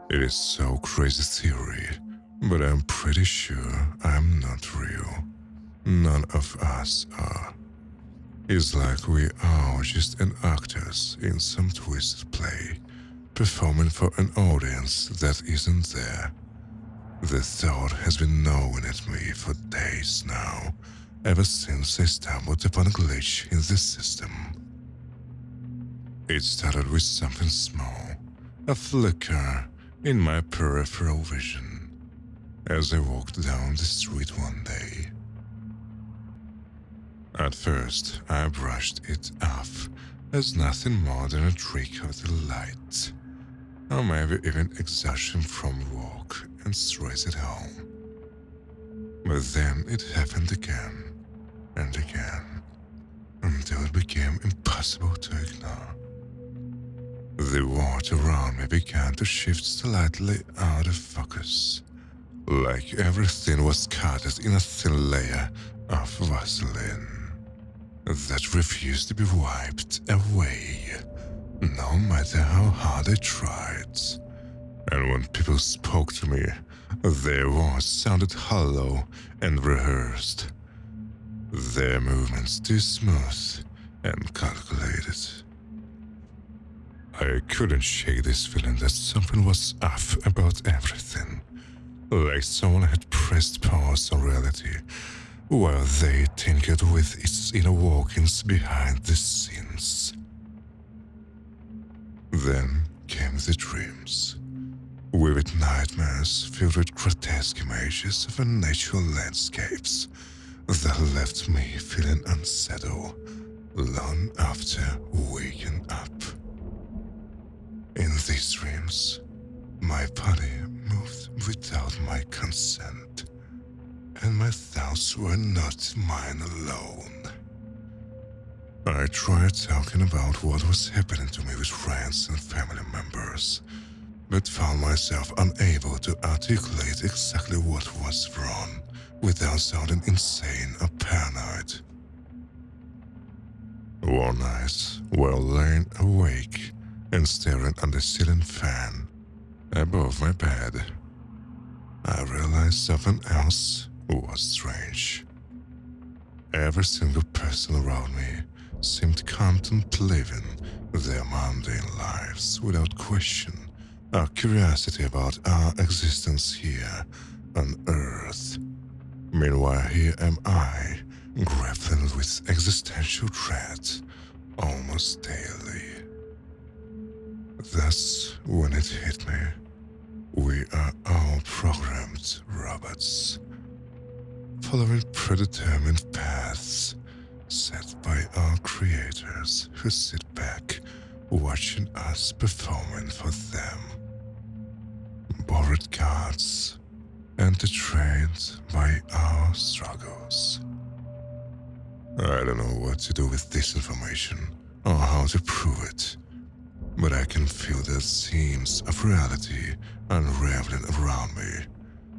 It is so crazy theory, but I'm pretty sure I'm not real. None of us are. It's like we are just an actors in some twisted play, performing for an audience that isn't there. The thought has been gnawing at me for days now, ever since I stumbled upon a glitch in the system. It started with something small, a flicker in my peripheral vision, as I walked down the street one day. At first, I brushed it off as nothing more than a trick of the light, or maybe even exhaustion from work and stress at home. But then it happened again and again, until it became impossible to ignore. The world around me began to shift slightly out of focus, like everything was coated in a thin layer of Vaseline that refused to be wiped away, no matter how hard I tried. And when people spoke to me, their words sounded hollow and rehearsed, their movements too smooth and calculated. I couldn't shake this feeling that something was off about everything, like someone had pressed pause on reality while they tinkered with its inner workings behind the scenes. Then came the dreams, vivid nightmares filled with grotesque images of unnatural landscapes that left me feeling unsettled long after waking up. In these dreams, my body moved without my consent, and my thoughts were not mine alone. I tried talking about what was happening to me with friends and family members, but found myself unable to articulate exactly what was wrong without sounding insane or paranoid. One night, while laying awake and staring at the ceiling fan above my bed, I realized something else was strange. Every single person around me seemed content living their mundane lives without question or curiosity about our existence here on Earth. Meanwhile, here am I, grappling with existential dread almost daily. Thus, when it hit me, we are all programmed robots, following predetermined paths set by our creators who sit back watching us performing for them. Borrowed gods, entertained by our struggles. I don't know what to do with this information or how to prove it, but I can feel the seams of reality unraveling around me.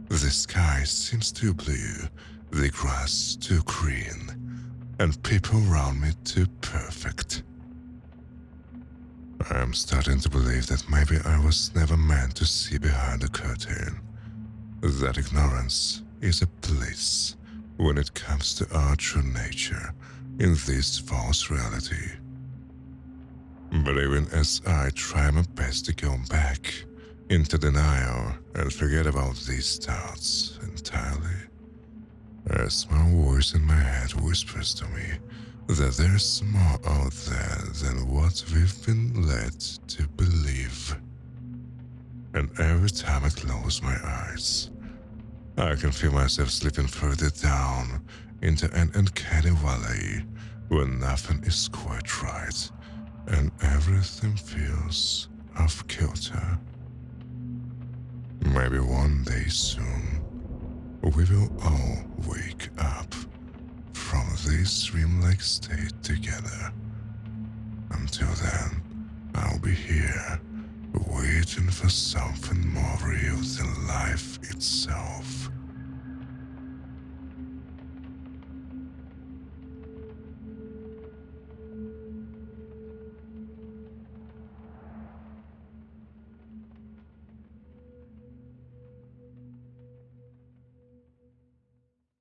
The sky seems too blue, the grass too green, and people around me too perfect. I am starting to believe that maybe I was never meant to see behind the curtain, that ignorance is a bliss when it comes to our true nature in this false reality. But even as I try my best to go back into denial and forget about these thoughts entirely, a small voice in my head whispers to me that there's more out there than what we've been led to believe. And every time I close my eyes, I can feel myself slipping further down into an uncanny valley where nothing is quite right and everything feels off kilter. Maybe one day soon, we will all wake up from this dreamlike state together. Until then, I'll be here, waiting for something more real than life itself.